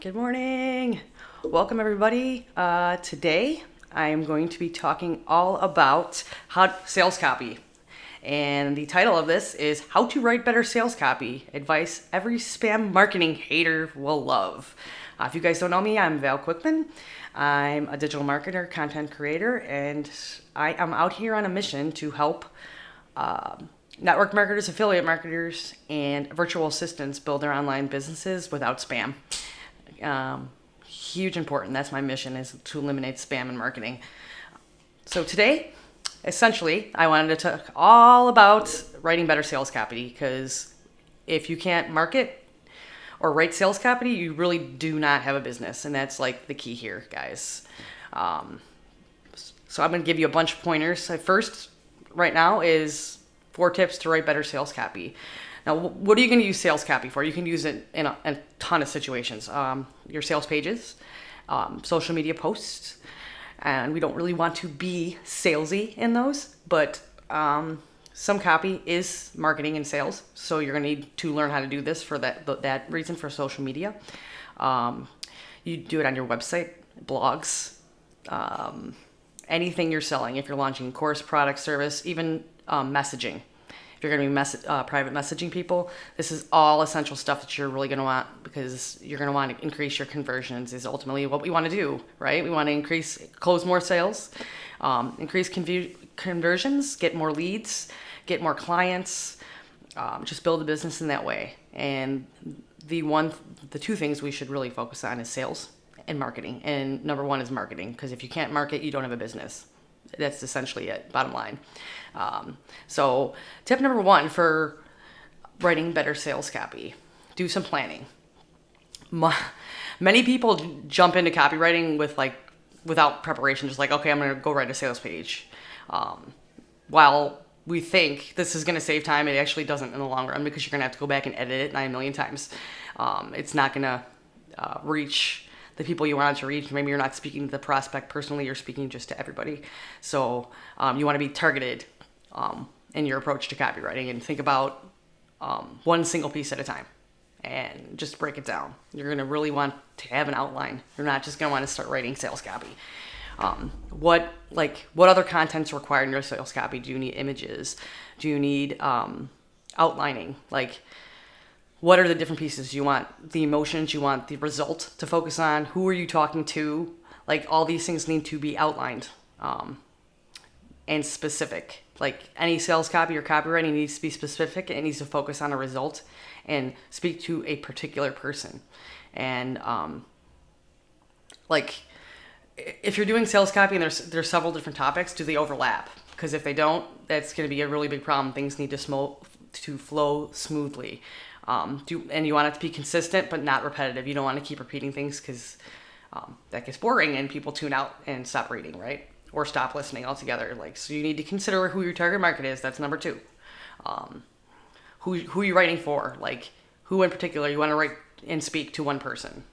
Good morning. Welcome everybody. Today I am going to be talking all about sales copy. And the title of this is How to Write Better Sales Copy, Advice Every Spam Marketing Hater Will Love. If you guys don't know me, I'm Kuikman. I'm a digital marketer, content creator, and I am out here on a mission to help network marketers, affiliate marketers, and virtual assistants build their online businesses without spam. Huge important. That's my mission, is to eliminate spam in marketing. So today, essentially, I wanted to talk all about writing better sales copy, because if you can't market or write sales copy, you really do not have a business. And that's like the key here, guys. So I'm going to give you a bunch of pointers. First, right now, is 4 tips to write better sales copy. Now, what are you going to use sales copy for? You can use it in a ton of situations. Your sales pages, social media posts, and we don't really want to be salesy in those, but some copy is marketing and sales, so you're going to need to learn how to do this for that reason, for social media. You do it on your website, blogs, anything you're selling. If you're launching a course, product, service, even messaging. If you're going to be private messaging people, this is all essential stuff that you're really going to want, because you're going to want to increase your conversions, is ultimately what we want to do, right? We want to close more sales, increase conversions, get more leads, get more clients, just build a business in that way. And the 2 things we should really focus on is sales and marketing. And number 1 is marketing, because if you can't market, you don't have a business. That's essentially it, bottom line. So tip number 1 for writing better sales copy: do some planning. Many people jump into copywriting without preparation, just like, okay, I'm going to go write a sales page. While we think this is going to save time, it actually doesn't in the long run, because you're going to have to go back and edit it 9 million times. It's not going to reach the people you want to reach. Maybe you're not speaking to the prospect personally, you're speaking just to everybody. So you want to be targeted in your approach to copywriting, and think about one single piece at a time and just break it down. You're going to really want to have an outline. You're not just going to want to start writing sales copy. What other content's required in your sales copy? Do you need images? Do you need outlining? What are the different pieces? You want the emotions, you want the result to focus on, who are you talking to? All these things need to be outlined and specific. Any sales copy or copywriting needs to be specific. It needs to focus on a result and speak to a particular person. And if you're doing sales copy and there's several different topics, do they overlap? Because if they don't, that's going to be a really big problem. Things need to flow smoothly. And you want it to be consistent but not repetitive. You don't want to keep repeating things, because that gets boring and people tune out and stop reading, right? Or stop listening altogether. So you need to consider who your target market is. That's number 2. Who you're writing for. Who in particular you want to write and speak to one person,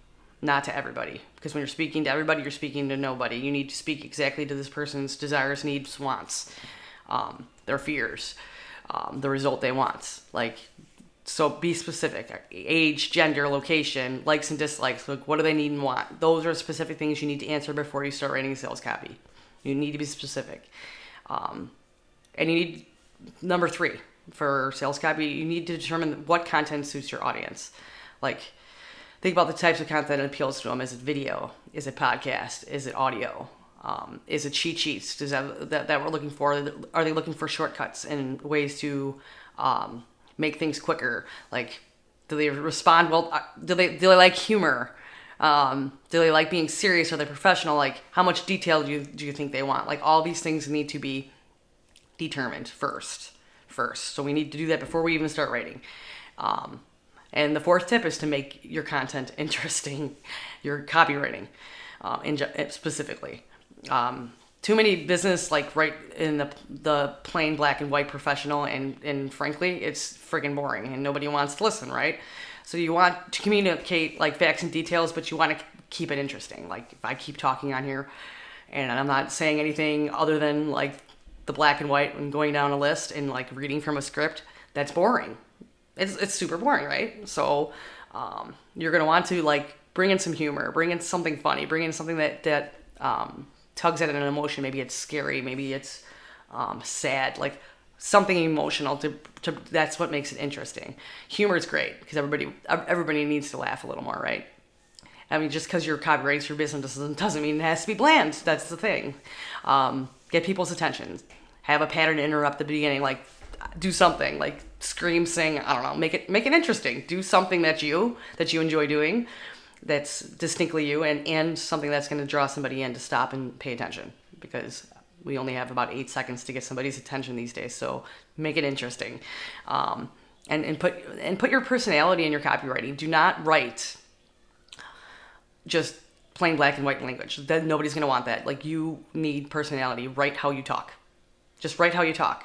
not to everybody. Because when you're speaking to everybody, you're speaking to nobody. You need to speak exactly to this person's desires, needs, wants, their fears, the result they want. So be specific. Age, gender, location, likes and dislikes. What do they need and want? Those are specific things you need to answer before you start writing sales copy. You need to be specific. And you need, number 3, for sales copy, you need to determine what content suits your audience. Think about the types of content that appeals to them. Is it video? Is it podcast? Is it audio? Is it cheat sheets? Does that we're looking for? Are they looking for shortcuts and ways to make things quicker? Do they respond well? Do they like humor? Do they like being serious? Are they professional? How much detail do you think they want? All these things need to be determined first. So we need to do that before we even start writing. And the 4th tip is to make your content interesting, your copywriting, specifically. Too many business write in the plain black and white professional, and frankly, it's friggin' boring and nobody wants to listen, right? So you want to communicate facts and details, but you want to keep it interesting. If I keep talking on here and I'm not saying anything other than the black and white and going down a list and reading from a script, that's boring. It's super boring, right? So you're going to want to bring in some humor, bring in something funny, bring in something that tugs at an emotion. Maybe it's scary, maybe it's sad, like something emotional to that's what makes it interesting. Humor is great because everybody needs to laugh a little more, right? I mean, just because you're copywriting for your business doesn't mean it has to be bland. That's the thing. Get people's attention. Have a pattern to interrupt the beginning, like do something, like scream, sing. I don't know. Make it interesting. Do something that you enjoy doing, that's distinctly you, and something that's going to draw somebody in to stop and pay attention, because we only have about 8 seconds to get somebody's attention these days. So make it interesting, and put your personality in your copywriting. Do not write just plain black and white language. Then nobody's going to want that. Like, you need personality. Write how you talk. Just write how you talk.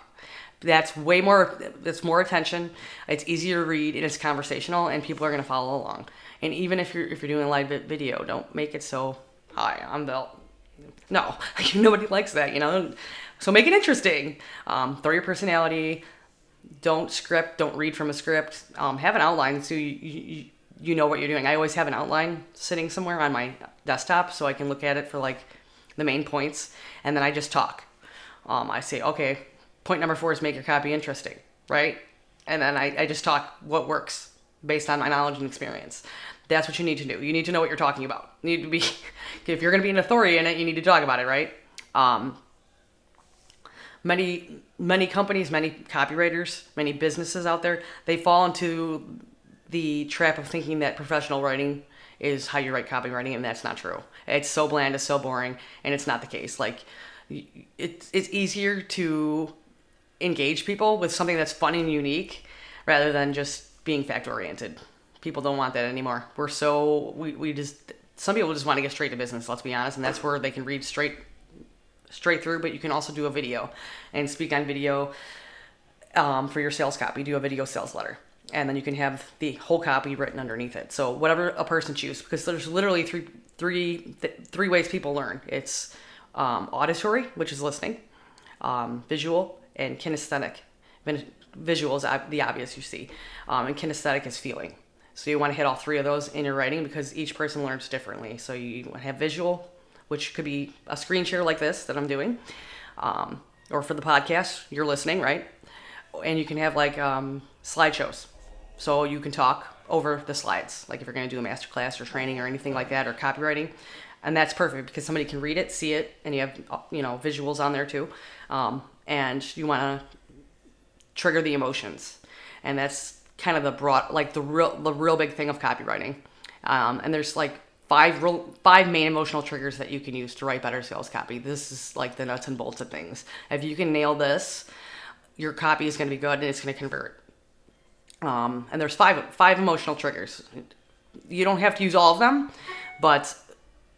That's more attention. It's easier to read, and it's conversational, and people are going to follow along. And even if you're doing a live video, don't make it so, hi, I'm Bill. No, nobody likes that, So make it interesting. Throw your personality. Don't script. Don't read from a script. Have an outline so you know what you're doing. I always have an outline sitting somewhere on my desktop so I can look at it for like the main points, and then I just talk. I say, okay, point number 4 is make your copy interesting, right? And then I just talk what works based on my knowledge and experience. That's what you need to do. You need to know what you're talking about. You need to be, if you're going to be an authority in it, you need to talk about it, right? Many companies, many copywriters, many businesses out there, they fall into the trap of thinking that professional writing is how you write copywriting, and that's not true. It's so bland, it's so boring, and it's not the case. Like, it's easier to engage people with something that's fun and unique rather than just being fact-oriented. People don't want that anymore. Some people just want to get straight to business, let's be honest, and that's where they can read straight through, but you can also do a video and speak on video for your sales copy. Do a video sales letter. And then you can have the whole copy written underneath it. So whatever a person chooses, because there's literally three ways people learn. It's auditory, which is listening, visual, and kinesthetic. Visual is the obvious you see, and kinesthetic is feeling. So you want to hit all 3 of those in your writing, because each person learns differently. So you want to have visual, which could be a screen share like this that I'm doing, or for the podcast, you're listening, right? And you can have like slideshows. So you can talk over the slides, like if you're going to do a masterclass or training or anything like that, or copywriting. And that's perfect because somebody can read it, see it, and you have visuals on there too. And you want to trigger the emotions. And that's kind of the real big thing of copywriting. And there's like 5 main emotional triggers that you can use to write better sales copy. This is like the nuts and bolts of things. If you can nail this, your copy is going to be good and it's going to convert. And there's five emotional triggers. You don't have to use all of them, but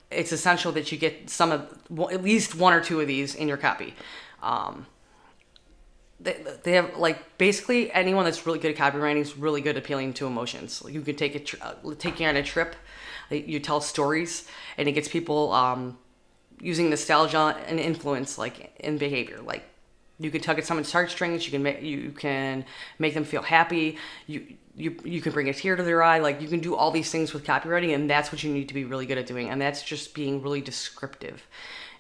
it's essential that you get at least 1 or 2 of these in your copy. They have, like, basically anyone that's really good at copywriting is really good at appealing to emotions. You can take you on a trip, you tell stories, and it gets people using nostalgia and influence, like, in behavior. Like, you can tug at someone's heartstrings. You can make them feel happy. You can bring a tear to their eye. Like, you can do all these things with copywriting, and that's what you need to be really good at doing. And that's just being really descriptive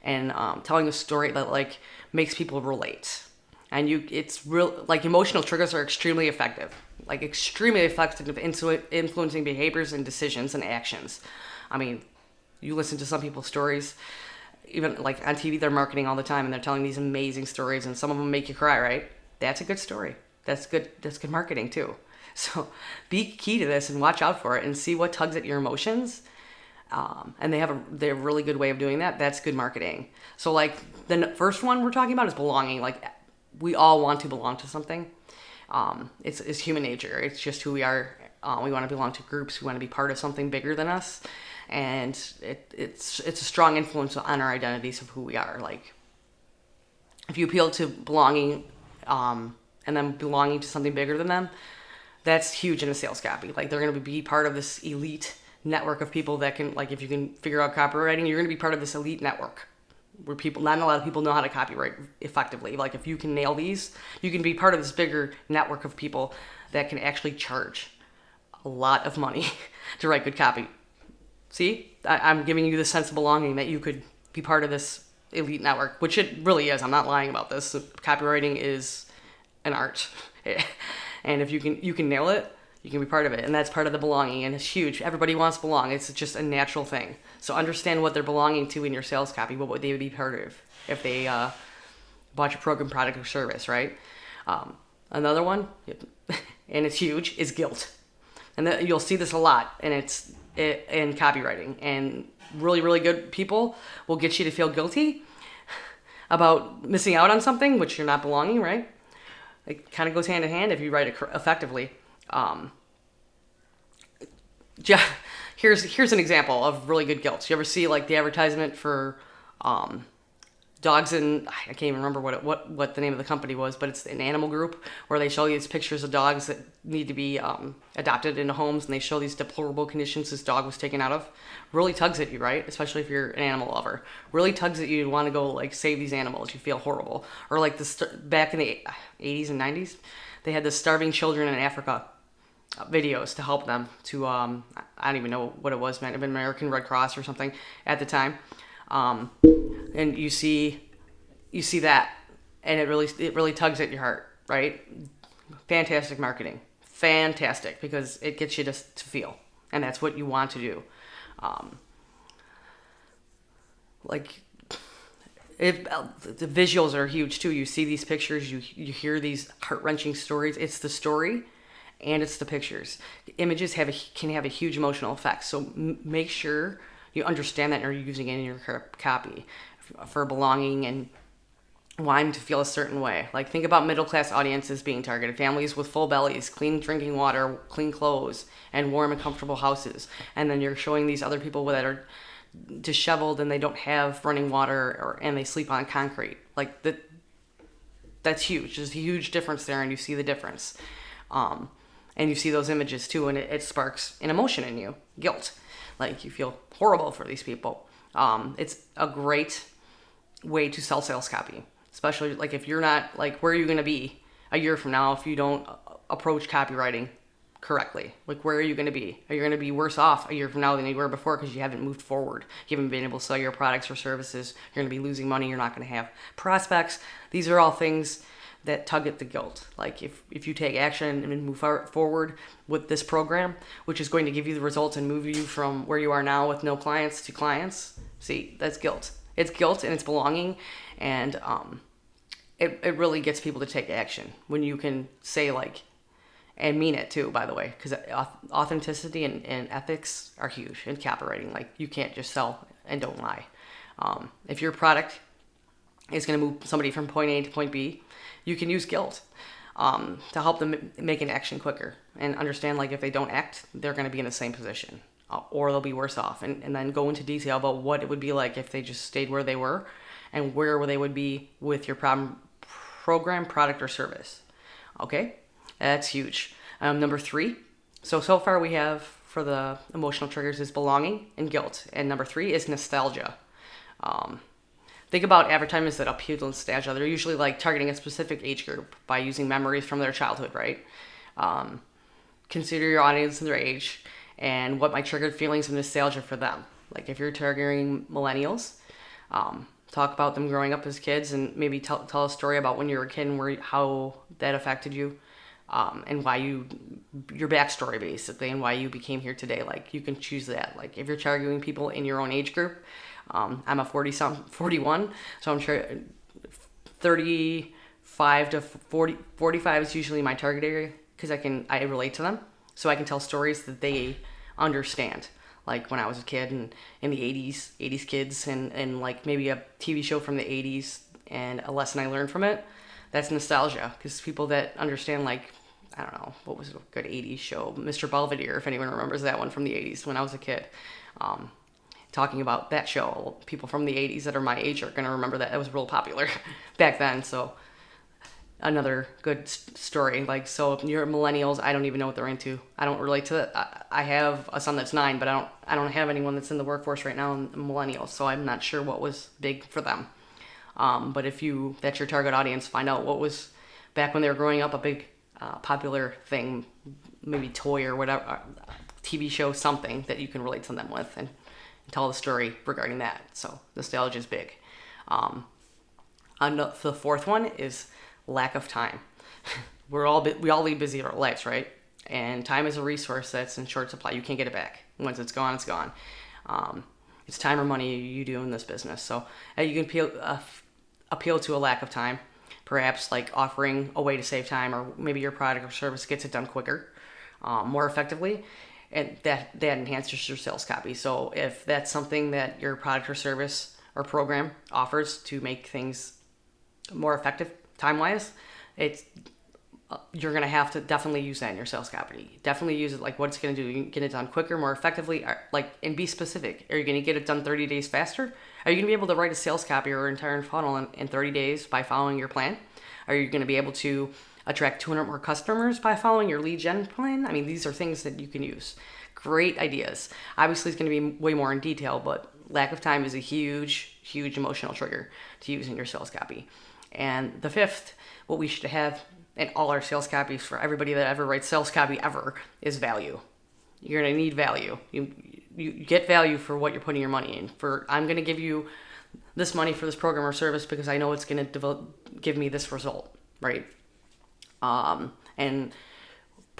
and telling a story that, like, makes people relate. And it's real, like, emotional triggers are extremely effective. Like, extremely effective at influencing behaviors and decisions and actions. I mean, you listen to some people's stories. Even like on TV, they're marketing all the time and they're telling these amazing stories, and some of them make you cry, right? That's a good story. That's good marketing too. So be key to this and watch out for it and see what tugs at your emotions. And they have a really good way of doing that. That's good marketing. So like the first one we're talking about is belonging. Like, we all want to belong to something. It's human nature. It's just who we are. We want to belong to groups. We want to be part of something bigger than us. And it's a strong influence on our identities of who we are. Like, if you appeal to belonging, and then belonging to something bigger than them, that's huge in a sales copy. Like, they're going to be part of this elite network of people that can, like, if you can figure out copywriting, you're going to be part of this elite network where not a lot of people know how to copyright effectively. Like, if you can nail these, you can be part of this bigger network of people that can actually charge a lot of money to write good copy. See, I'm giving you the sense of belonging that you could be part of this elite network, which it really is. I'm not lying about this. Copywriting is an art. And if you can nail it, you can be part of it. And that's part of the belonging. And it's huge. Everybody wants to belong. It's just a natural thing. So understand what they're belonging to in your sales copy. What would they be part of if they bought your program, product, or service, right? Another one, and it's huge, is guilt. And you'll see this a lot, and it's in copywriting. And really, really good people will get you to feel guilty about missing out on something, which you're not belonging, right? It kind of goes hand in hand if you write it effectively. Here's an example of really good guilt. You ever see like the advertisement for dogs and I can't even remember what the name of the company was, but it's an animal group where they show you these pictures of dogs that need to be adopted into homes, and they show these deplorable conditions this dog was taken out of. Really tugs at you, right? Especially if you're an animal lover. Really tugs at you to want to go like save these animals. You feel horrible. Or like back in the 80s and 90s, they had the starving children in Africa videos to help them to I don't even know what it was, man. It been American Red Cross or something at the time. And you see that, and it really tugs at your heart, right? Fantastic marketing, fantastic, because it gets you to feel, and that's what you want to do. The visuals are huge too. You see these pictures, you hear these heart-wrenching stories. It's the story, and it's the pictures. Images can have a huge emotional effect. So make sure you understand that, and are using it in your copy for belonging and wanting to feel a certain way. Like, think about middle-class audiences being targeted. Families with full bellies, clean drinking water, clean clothes, and warm and comfortable houses. And then you're showing these other people that are disheveled and they don't have running water and they sleep on concrete. Like, that's huge. There's a huge difference there, and you see the difference. And you see those images too, and it sparks an emotion in you, guilt. Like, you feel horrible for these people. It's a great way to sell sales copy, especially like if you're not like, where are you going to be a year from now if you don't approach copywriting correctly? Like, where are you going to be? Are you going to be worse off a year from now than you were before because you haven't moved forward? You haven't been able to sell your products or services. You're going to be losing money. You're not going to have prospects. These are all things that tug at the guilt. Like, if you take action and move forward with this program, which is going to give you the results and move you from where you are now with no clients to clients, see, that's guilt. It's guilt and it's belonging, and it really gets people to take action when you can say, like, and mean it too, by the way, because authenticity and ethics are huge in copywriting. Like, you can't just sell and don't lie. If your product is going to move somebody from point A to point B, you can use guilt to help them make an action quicker and understand, like, if they don't act, they're going to be in the same position or they'll be worse off. And then go into detail about what it would be like if they just stayed where they were and where they would be with your program, product, or service. Okay, that's huge. Number 3. So far we have for the emotional triggers is belonging and guilt. And number 3 is nostalgia. Think about advertisements that appeal to nostalgia. They're usually like targeting a specific age group by using memories from their childhood, right? Consider your audience and their age and what might trigger feelings of nostalgia for them. Like, if you're targeting millennials, talk about them growing up as kids and maybe tell a story about when you were a kid and how that affected you, and why your backstory basically, and why you became here today. Like, you can choose that. Like, if you're targeting people in your own age group, I'm a 41, so I'm sure 35 to 45 is usually my target area because I relate to them, so I can tell stories that they understand. Like, when I was a kid and in the 80s kids and like maybe a TV show from the 80s and a lesson I learned from it, that's nostalgia, because people that understand, like, I don't know, what was a good 80s show? Mr. Belvedere, if anyone remembers that one from the 80s when I was a kid. Talking about that show, people from the 80s that are my age are going to remember that. It was real popular back then. So another good story. Like, so if you're millennials, I don't even know what they're into. I don't relate to it. I have a son that's 9, but I don't have anyone that's in the workforce right now, millennials. So I'm not sure what was big for them. But if that's your target audience, find out what was back when they were growing up a big popular thing, maybe toy or whatever. TV show, something that you can relate to them with and tell the story regarding that. So nostalgia is big. And the fourth one is lack of time. We all lead busy lives, right? And time is a resource that's in short supply. You can't get it back. Once it's gone, it's gone. It's time or money you do in this business. So you can appeal to a lack of time, perhaps like offering a way to save time, or maybe your product or service gets it done quicker, more effectively, and that enhances your sales copy. So if that's something that your product or service or program offers to make things more effective time-wise, you're going to have to definitely use that in your sales copy. Definitely use it like what it's going to do. You can get it done quicker, more effectively, and be specific. Are you going to get it done 30 days faster? Are you going to be able to write a sales copy or an entire funnel in 30 days by following your plan? Are you going to be able to attract 200 more customers by following your lead gen plan? I mean, these are things that you can use. Great ideas. Obviously, it's going to be way more in detail, but lack of time is a huge, huge emotional trigger to use in your sales copy. And the fifth, what we should have in all our sales copies for everybody that ever writes sales copy ever is value. You're going to need value. You get value for what you're putting your money in. I'm going to give you this money for this program or service because I know it's going to give me this result, right? And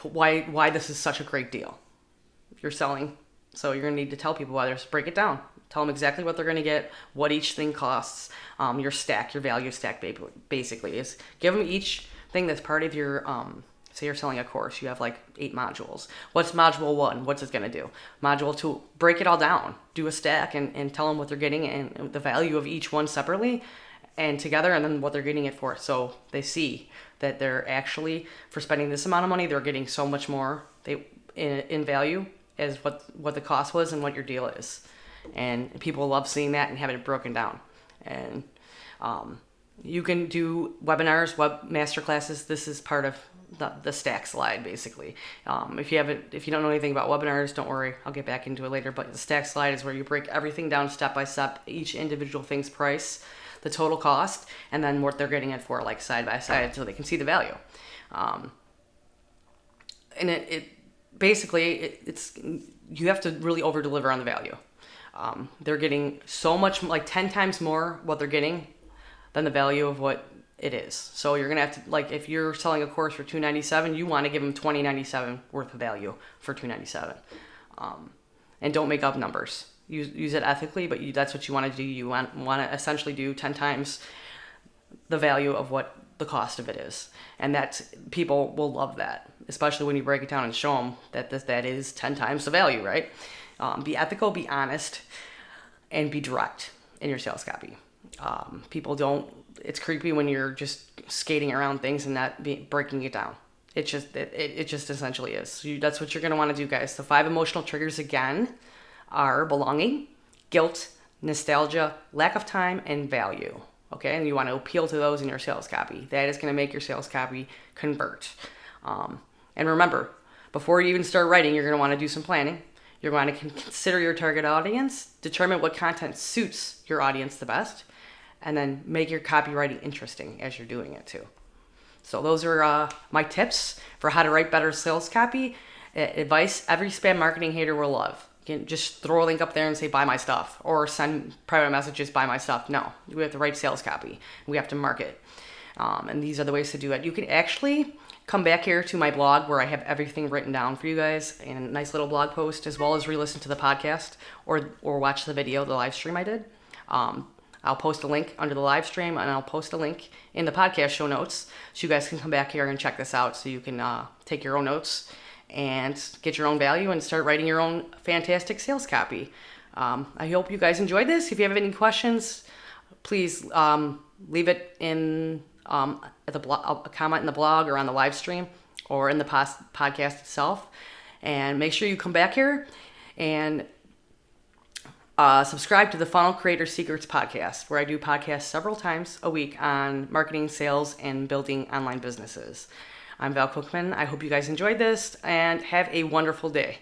why this is such a great deal. You're selling, so you're going to need to tell people why. Break it down. Tell them exactly what they're going to get, what each thing costs, your stack, your value stack, basically. Is give them each thing that's part of your, say you're selling a course, you have like 8 modules. What's module 1? What's it going to do? Module 2, break it all down. Do a stack and tell them what they're getting and the value of each one separately and together, and then what they're getting it for. So they see that they're actually, for spending this amount of money, they're getting so much more in value as what the cost was and what your deal is. And people love seeing that and having it broken down. And you can do webinars, web masterclasses. This is part of the stack slide, basically. If you don't know anything about webinars, don't worry. I'll get back into it later. But the stack slide is where you break everything down step by step, each individual thing's price, the total cost, and then what they're getting it for, like side by side, so they can see the value. And it basically, you have to really over deliver on the value. They're getting so much, like 10 times more what they're getting than the value of what it is. So you're gonna have to, like, if you're selling a course for $297, you want to give them $20.97 worth of value for $297. And don't make up numbers. Use it ethically, but that's what you want to do. You want to essentially do 10 times the value of what the cost of it is, and people will love that, especially when you break it down and show them that is 10 times the value, right? Be ethical, be honest, and be direct in your sales copy. It's creepy when you're just skating around things and not breaking it down. It just essentially is. So that's what you're going to want to do, guys. The 5 emotional triggers, again, are belonging, guilt, nostalgia, lack of time, and value. Okay, and you want to appeal to those in your sales copy. That is going to make your sales copy convert. And remember, before you even start writing, you're going to want to do some planning. You're going to consider your target audience, determine what content suits your audience the best, and then make your copywriting interesting as you're doing it too. So those are my tips for how to write better sales copy. Advice every spam marketing hater will love. You can just throw a link up there and say, buy my stuff, or send private messages, buy my stuff. No, we have to write sales copy. We have to market. And these are the ways to do it. You can actually come back here to my blog where I have everything written down for you guys in a nice little blog post, as well as re-listen to the podcast or watch the video, the live stream I did. I'll post a link under the live stream, and I'll post a link in the podcast show notes so you guys can come back here and check this out so you can take your own notes and get your own value and start writing your own fantastic sales copy. I hope you guys enjoyed this. If you have any questions, please leave it in a comment in the blog or on the live stream or in the podcast itself. And make sure you come back here and subscribe to the Funnel Creator Secrets podcast, where I do podcasts several times a week on marketing, sales, and building online businesses. I'm Kuikman. I hope you guys enjoyed this and have a wonderful day.